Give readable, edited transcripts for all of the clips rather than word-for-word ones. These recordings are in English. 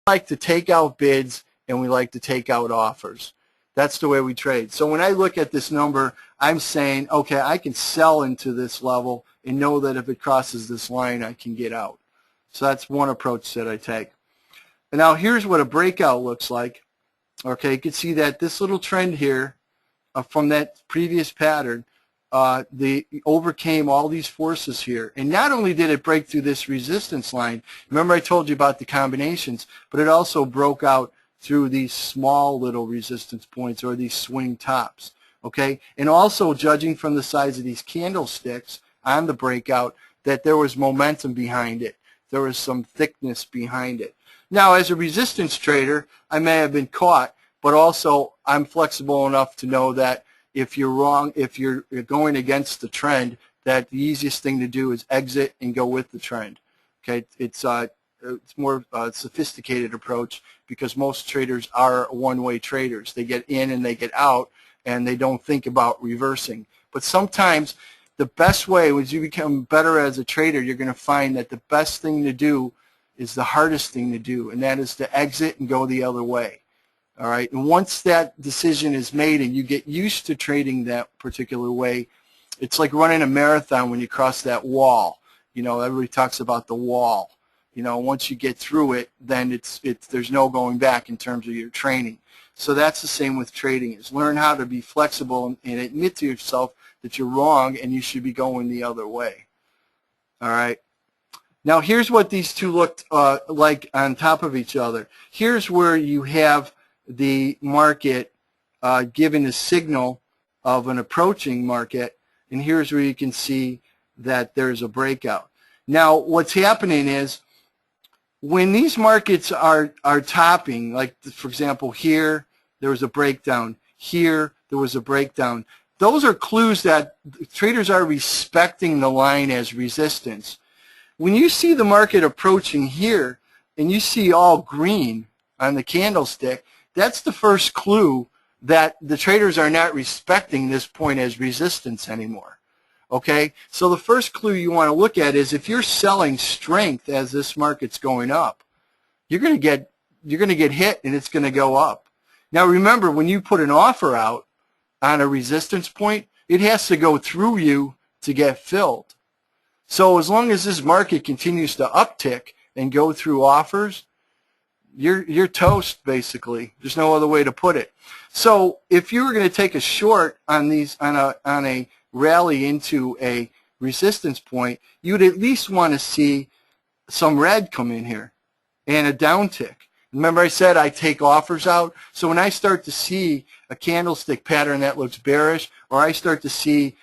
like to take out bids and we like to take out offers. That's the way we trade. So when I look at this number, I'm saying, okay, I can sell into this level and know that if it crosses this line, I can get out. So that's one approach that I take. And now here's what a breakout looks like. Okay, you can see that this little trend here from that previous pattern, they overcame all these forces here. And not only did it break through this resistance line, remember I told you about the combinations, but it also broke out through these small little resistance points or these swing tops. Okay, and also judging from the size of these candlesticks on the breakout that there was momentum behind it. There was some thickness behind it. Now, as a resistance trader, I may have been caught, but also I'm flexible enough to know that if you're wrong, if you're going against the trend, that the easiest thing to do is exit and go with the trend. Okay, it's more sophisticated approach because most traders are one-way traders. They get in and they get out, and they don't think about reversing. But sometimes the best way, as you become better as a trader, you're going to find that the best thing to do is the hardest thing to do, and that is to exit and go the other way. All right, and once that decision is made and you get used to trading that particular way, it's like running a marathon when you cross that wall. You know, everybody talks about the wall. You know, once you get through it, then there's no going back in terms of your training. So that's the same with trading, is learn how to be flexible and admit to yourself that you're wrong and you should be going the other way. All right. Now here's what these two looked like on top of each other. Here's where you have the market giving a signal of an approaching market, and here's where you can see that there's a breakout. Now what's happening is when these markets are topping, like for example here there was a breakdown, here there was a breakdown, those are clues that traders are respecting the line as resistance. When you see the market approaching here and you see all green on the candlestick, that's the first clue that the traders are not respecting this point as resistance anymore. Okay, so the first clue you want to look at is if you're selling strength as this market's going up, you're going to get hit and it's going to go up. Now remember, when you put an offer out on a resistance point, it has to go through you to get filled. So as long as this market continues to uptick and go through offers, you're toast basically. There's no other way to put it. So if you were going to take a short on these on a rally into a resistance point, you'd at least want to see some red come in here and a downtick. Remember I said I take offers out? So when I start to see a candlestick pattern that looks bearish, or I start to see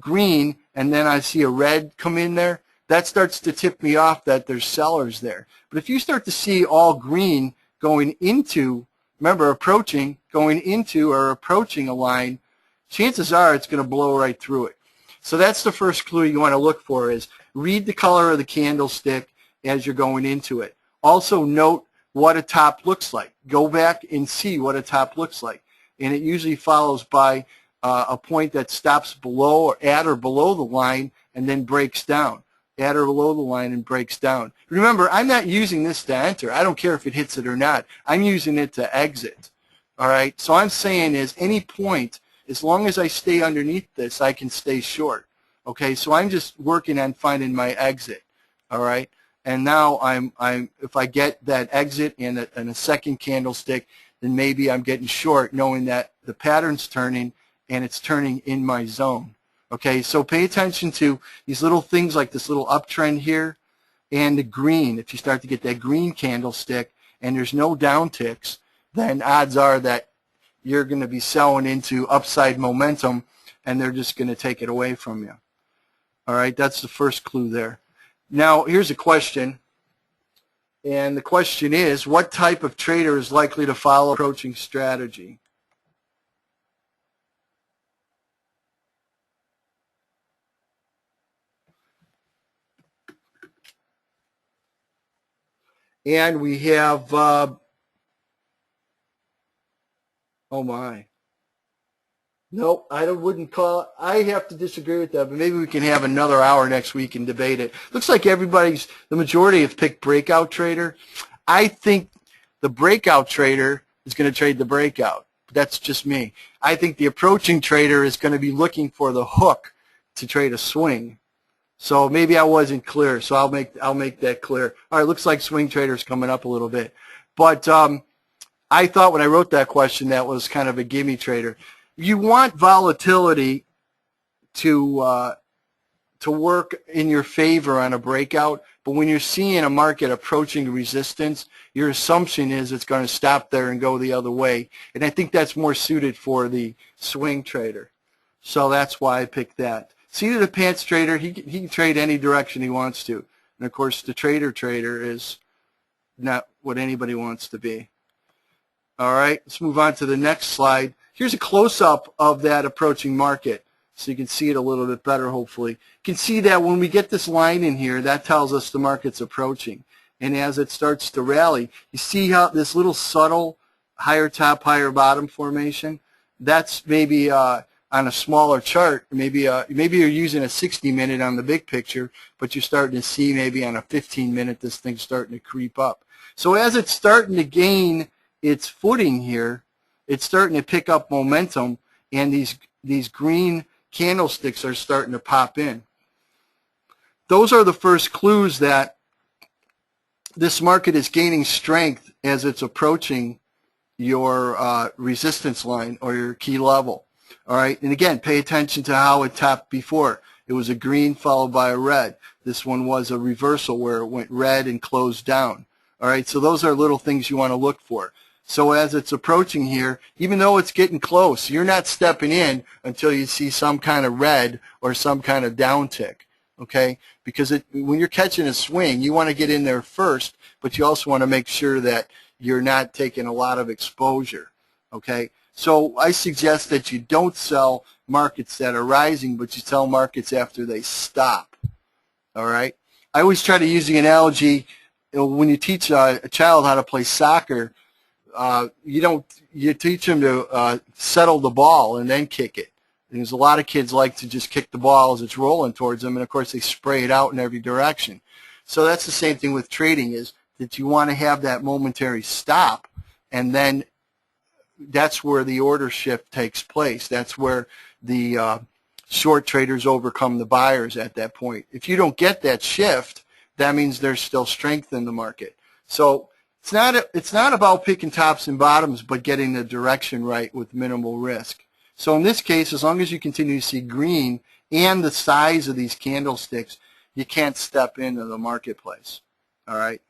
green and then I see a red come in there, that starts to tip me off that there's sellers there. But if you start to see all green going into, remember approaching, going into or approaching a line, chances are it's going to blow right through it. So that's the first clue you want to look for, is read the color of the candlestick as you're going into it. Also note what a top looks like. Go back and see what a top looks like. And it usually follows by a point that stops below or at or below the line and then breaks down. At or below the line and breaks down. Remember, I'm not using this to enter. I don't care if it hits it or not. I'm using it to exit. All right? So I'm saying is any point, as long as I stay underneath this, I can stay short. Okay? So I'm just working on finding my exit. All right? And now if I get that exit in a second candlestick, then maybe I'm getting short, knowing that the pattern's turning and it's turning in my zone. Okay, so pay attention to these little things like this little uptrend here and the green. If you start to get that green candlestick and there's no downticks, then odds are that you're going to be selling into upside momentum and they're just going to take it away from you. All right, that's the first clue there. Now, here's a question. And the question is, what type of trader is likely to follow approaching strategy? And we have, oh my. Nope, I wouldn't call it. I have to disagree with that, but maybe we can have another hour next week and debate it. Looks like the majority have picked breakout trader. I think the breakout trader is going to trade the breakout. That's just me. I think the approaching trader is going to be looking for the hook to trade a swing. So maybe I wasn't clear, so I'll make that clear. All right, looks like swing trader's coming up a little bit. But I thought when I wrote that question that was kind of a gimme trader. You want volatility to work in your favor on a breakout, but when you're seeing a market approaching resistance, your assumption is it's going to stop there and go the other way. And I think that's more suited for the swing trader. So that's why I picked that. Seat of the pants trader, he can trade any direction he wants to. And of course, the trader is not what anybody wants to be. All right, let's move on to the next slide. Here's a close-up of that approaching market, so you can see it a little bit better, hopefully. You can see that when we get this line in here, that tells us the market's approaching. And as it starts to rally, you see how this little subtle higher top, higher bottom formation, that's maybe on a smaller chart. Maybe you're using a 60-minute on the big picture, but you're starting to see maybe on a 15-minute this thing's starting to creep up. So as it's starting to gain its footing here, it's starting to pick up momentum, and these green candlesticks are starting to pop in. Those are the first clues that this market is gaining strength as it's approaching your resistance line or your key level. All right, and again, pay attention to how it topped before. It was a green followed by a red. This one was a reversal where it went red and closed down. All right, so those are little things you want to look for. So as it's approaching here, even though it's getting close, you're not stepping in until you see some kind of red or some kind of downtick, okay? Because when you're catching a swing, you want to get in there first, but you also want to make sure that you're not taking a lot of exposure, okay? So I suggest that you don't sell markets that are rising, but you sell markets after they stop, all right? I always try to use the analogy, when you teach a child how to play soccer, you teach them to settle the ball and then kick it. Because a lot of kids like to just kick the ball as it's rolling towards them, and of course they spray it out in every direction. So that's the same thing with trading, is that you want to have that momentary stop, and then that's where the order shift takes place. That's where the short traders overcome the buyers at that point. If you don't get that shift, that means there's still strength in the market. So it's not about picking tops and bottoms, but getting the direction right with minimal risk. So in this case, as long as you continue to see green and the size of these candlesticks, you can't step into the marketplace. All right.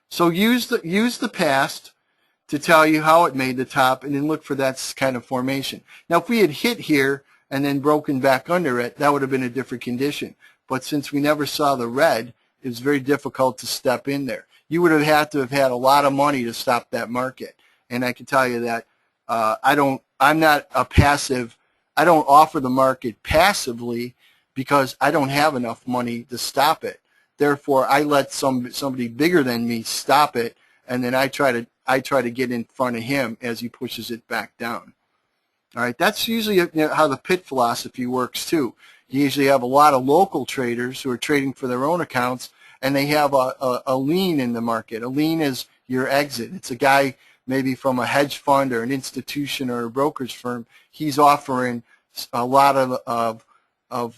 So use the past to tell you how it made the top, and then look for that kind of formation. Now, if we had hit here and then broken back under it, that would have been a different condition. But since we never saw the red, it was very difficult to step in there. You would have had to have had a lot of money to stop that market. And I can tell you that I'm not a passive. I don't offer the market passively because I don't have enough money to stop it. Therefore, I let somebody bigger than me stop it, and then I try to get in front of him as he pushes it back down. All right, that's usually how the pit philosophy works too. You usually have a lot of local traders who are trading for their own accounts, and they have a lean in the market. A lean is your exit. It's a guy maybe from a hedge fund or an institution or a brokerage firm. He's offering a lot of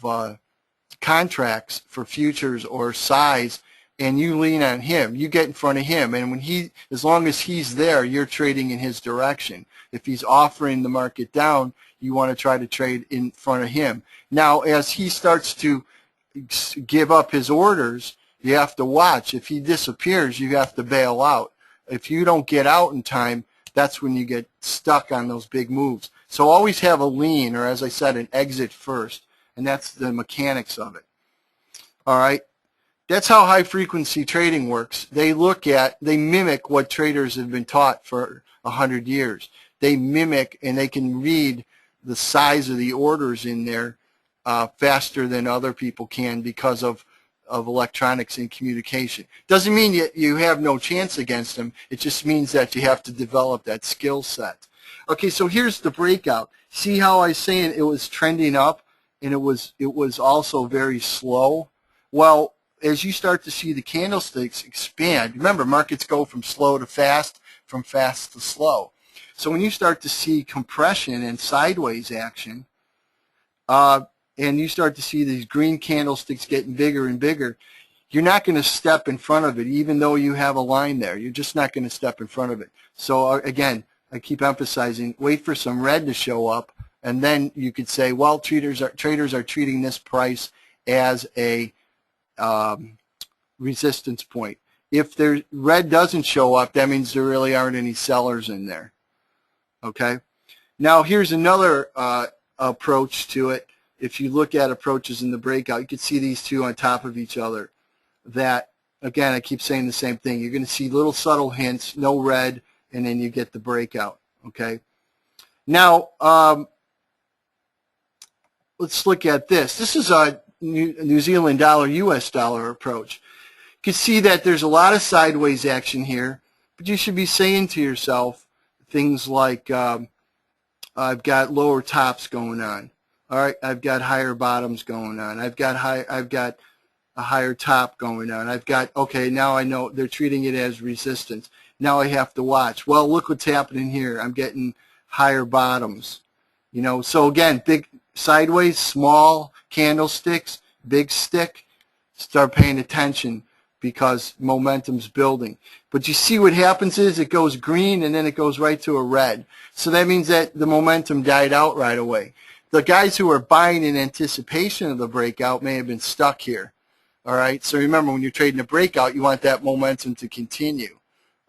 contracts for futures or size, and you lean on him. You get in front of him, and as long as he's there, you're trading in his direction. If he's offering the market down, you want to try to trade in front of him. Now, as he starts to give up his orders, you have to watch. If he disappears, you have to bail out. If you don't get out in time, that's when you get stuck on those big moves. So always have a lean, or as I said, an exit first, and that's the mechanics of it. All right. That's how high-frequency trading works. They mimic what traders have been taught for 100 years. They mimic, and they can read the size of the orders in there faster than other people can because of electronics and communication. Doesn't mean you have no chance against them. It just means that you have to develop that skill set. Okay, so here's the breakout. See how I was saying it was trending up, and it was also very slow? Well, as you start to see the candlesticks expand, remember, markets go from slow to fast, from fast to slow. So when you start to see compression and sideways action, and you start to see these green candlesticks getting bigger and bigger, you're not going to step in front of it, even though you have a line there. You're just not going to step in front of it. So again, I keep emphasizing, wait for some red to show up, and then you could say, well, traders are treating this price as a resistance point. If their red doesn't show up, that means there really aren't any sellers in there. Okay. Now here's another approach to it. If you look at approaches in the breakout, you can see these two on top of each other. That, again, I keep saying the same thing. You're going to see little subtle hints, no red, and then you get the breakout. Okay. Now let's look at this. This is a New Zealand dollar, US dollar approach. You can see that there's a lot of sideways action here, but you should be saying to yourself things like, I've got lower tops going on. All right, I've got higher bottoms going on. I've got a higher top going on. I've got, okay, now I know they're treating it as resistance. Now I have to watch. Well, look what's happening here. I'm getting higher bottoms. You know, so again, big sideways, small candlesticks, big stick, start paying attention because momentum's building. But you see what happens is it goes green and then it goes right to a red. So that means that the momentum died out right away. The guys who are buying in anticipation of the breakout may have been stuck here. All right, so remember, when you're trading a breakout, you want that momentum to continue.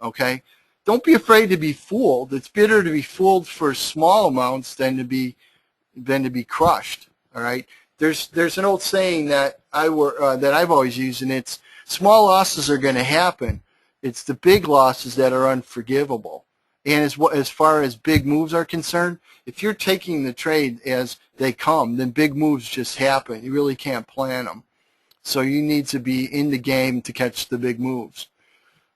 Okay, don't be afraid to be fooled. It's better to be fooled for small amounts than to be crushed. All right, there's an old saying that I've always used, and it's small losses are going to happen. It's the big losses that are unforgivable. And as far as big moves are concerned, if you're taking the trade as they come, then big moves just happen. You really can't plan them. So you need to be in the game to catch the big moves.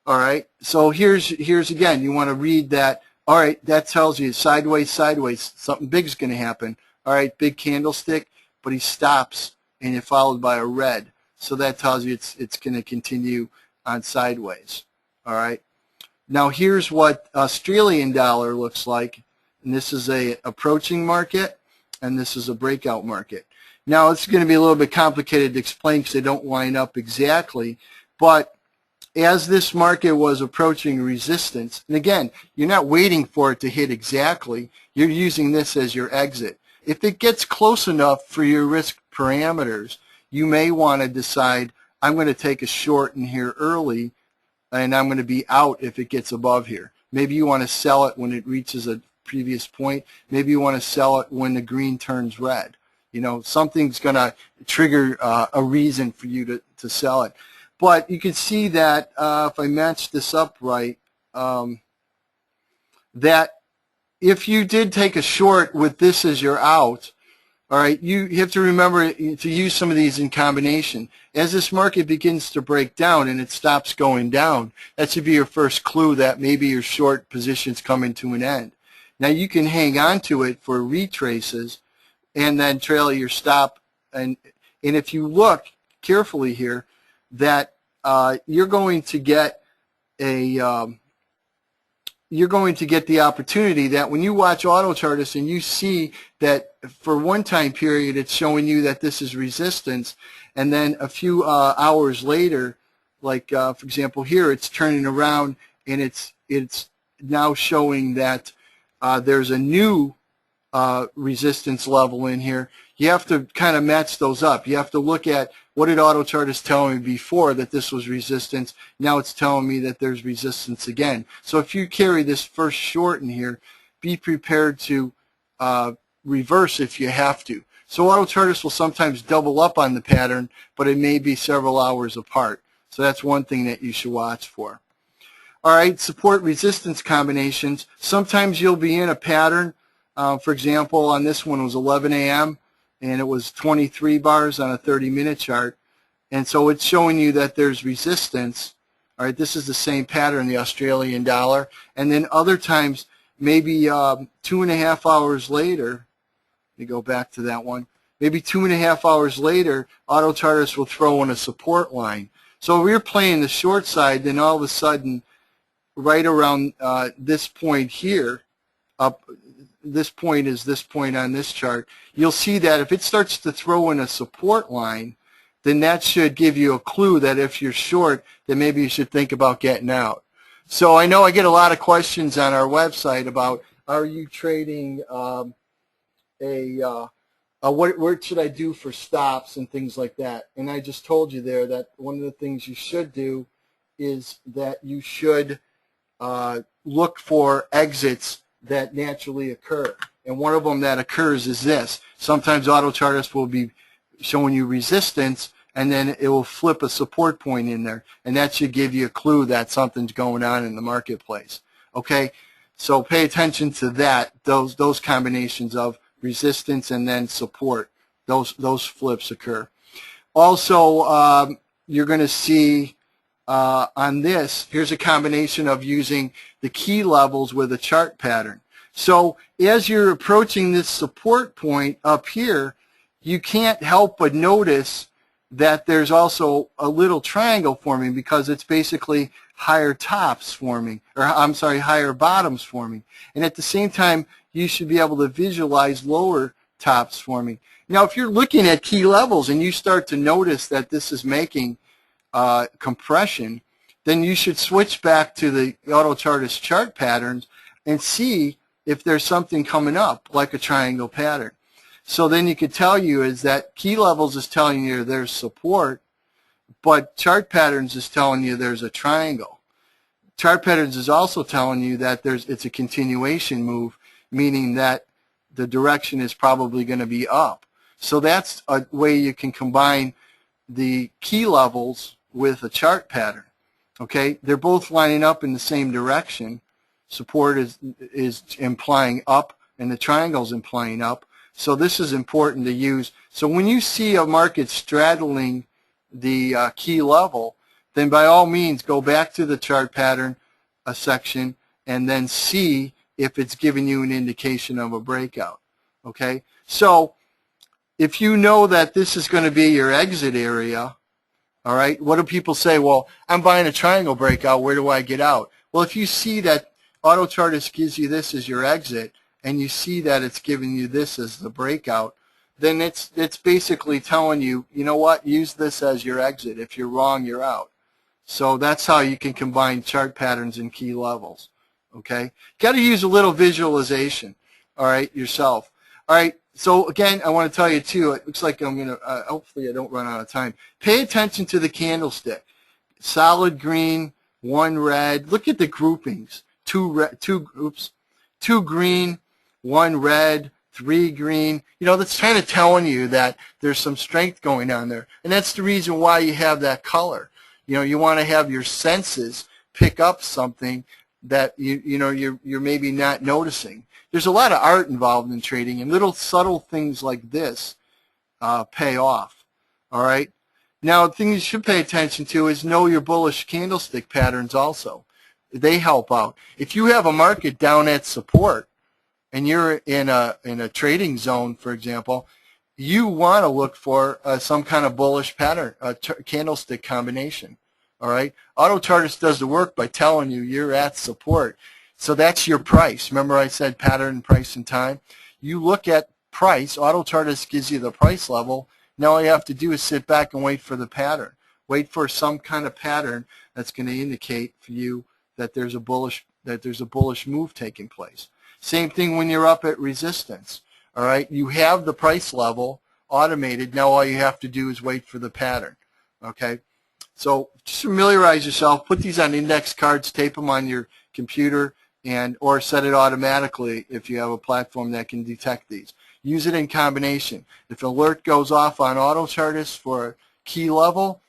All right. So here's again, you want to read that. All right, that tells you sideways, sideways, something big is going to happen. All right, big candlestick, but he stops and it's followed by a red. So that tells you it's going to continue on sideways. All right. Now here's what Australian dollar looks like, and this is a approaching market, and this is a breakout market. Now it's going to be a little bit complicated to explain because they don't line up exactly, but as this market was approaching resistance, and again, you're not waiting for it to hit exactly, you're using this as your exit. If it gets close enough for your risk parameters, you may want to decide, I'm going to take a short in here early, and I'm going to be out if it gets above here. Maybe you want to sell it when it reaches a previous point. Maybe you want to sell it when the green turns red. You know, something's going to trigger a reason for you to sell it. But you can see that if I match this up right, that if you did take a short with this as your out, all right, you have to remember to use some of these in combination. As this market begins to break down and it stops going down, that should be your first clue that maybe your short position's coming to an end. Now you can hang on to it for retraces and then trail your stop. And if you look carefully here, that you're going to get the opportunity that when you watch Autochartist and you see that for one time period it's showing you that this is resistance, and then a few hours later, like for example here, it's turning around and it's now showing that there's a new resistance level in here. You have to kind of match those up. You have to look at, what did Autochartist tell me before that this was resistance? Now it's telling me that there's resistance again. So if you carry this first short in here, be prepared to reverse if you have to. So Autochartist will sometimes double up on the pattern, but it may be several hours apart. So that's one thing that you should watch for. All right, support resistance combinations. Sometimes you'll be in a pattern. For example, on this one it was 11 a.m. and it was 23 bars on a 30-minute chart. And so it's showing you that there's resistance. All right, this is the same pattern, the Australian dollar. And then other times, maybe 2.5 hours later, let me go back to that one. Maybe 2.5 hours later, Autochartist will throw in a support line. So if you're playing the short side, then all of a sudden, right around this point here, up this point is this point on this chart, you'll see that if it starts to throw in a support line, then that should give you a clue that if you're short, then maybe you should think about getting out. So I know I get a lot of questions on our website about, are you trading what should I do for stops and things like that? And I just told you there that one of the things you should do is that you should look for exits that naturally occur. And one of them that occurs is this. Sometimes Autochartist will be showing you resistance, and then it will flip a support point in there. And that should give you a clue that something's going on in the marketplace. Okay? So pay attention to that, those combinations of resistance and then support. Those flips occur. Also, you're going to see on this, here's a combination of using the key levels with a chart pattern. So as you're approaching this support point up here, you can't help but notice that there's also a little triangle forming because it's basically higher tops forming, or I'm sorry, higher bottoms forming. And at the same time, you should be able to visualize lower tops forming. Now, if you're looking at key levels and you start to notice that this is making compression, then you should switch back to the Autochartist chart patterns and see if there's something coming up like a triangle pattern. So then you could tell you is that key levels is telling you there's support, but chart patterns is telling you there's a triangle. Chart patterns is also telling you that it's a continuation move, meaning that the direction is probably going to be up. So that's a way you can combine the key levels with a chart pattern. Okay, they're both lining up in the same direction. Support is implying up, and the triangle is implying up. So this is important to use. So when you see a market straddling the key level, then by all means go back to the chart pattern section and then see if it's giving you an indication of a breakout. Okay, so if you know that this is going to be your exit area, all right, what do people say? Well, I'm buying a triangle breakout. Where do I get out? Well, if you see that Autochartist gives you this as your exit, and you see that it's giving you this as the breakout, then it's basically telling you, you know what, use this as your exit. If you're wrong, you're out. So that's how you can combine chart patterns and key levels. Okay, got to use a little visualization, all right, yourself. All right, so again, I want to tell you too, it looks like I'm going to, hopefully I don't run out of time. Pay attention to the candlestick. Solid green, one red. Look at the groupings. Two green, one red, three green. You know, that's kind of telling you that there's some strength going on there. And that's the reason why you have that color. You know, you want to have your senses pick up something that you're maybe not noticing. There's a lot of art involved in trading, and little subtle things like this pay off. All right. Now, the thing you should pay attention to is know your bullish candlestick patterns also. They help out. If you have a market down at support and you're in a trading zone, for example, you want to look for some kind of bullish pattern, a candlestick combination. All right. Autochartist does the work by telling you you're at support. So that's your price. Remember I said pattern, price, and time? You look at price. Autochartist gives you the price level. Now all you have to do is sit back and wait for the pattern. Wait for some kind of pattern that's going to indicate for you that there's a bullish move taking place. Same thing when you're up at resistance. All right. You have the price level automated. Now all you have to do is wait for the pattern. Okay. So just familiarize yourself. Put these on index cards. Tape them on your computer, or set it automatically if you have a platform that can detect these. Use it in combination. If an alert goes off on Autochartist for a key level,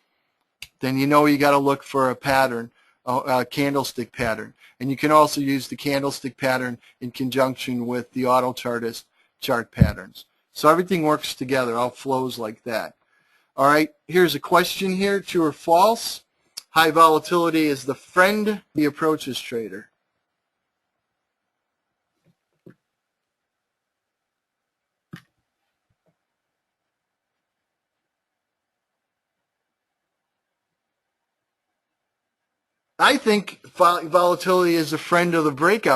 then you know you got to look for a pattern, a candlestick pattern. And you can also use the candlestick pattern in conjunction with the Autochartist chart patterns. So everything works together, all flows like that. All right, here's a question here, true or false? High volatility is the friend he approaches trader. I think volatility is a friend of the breakout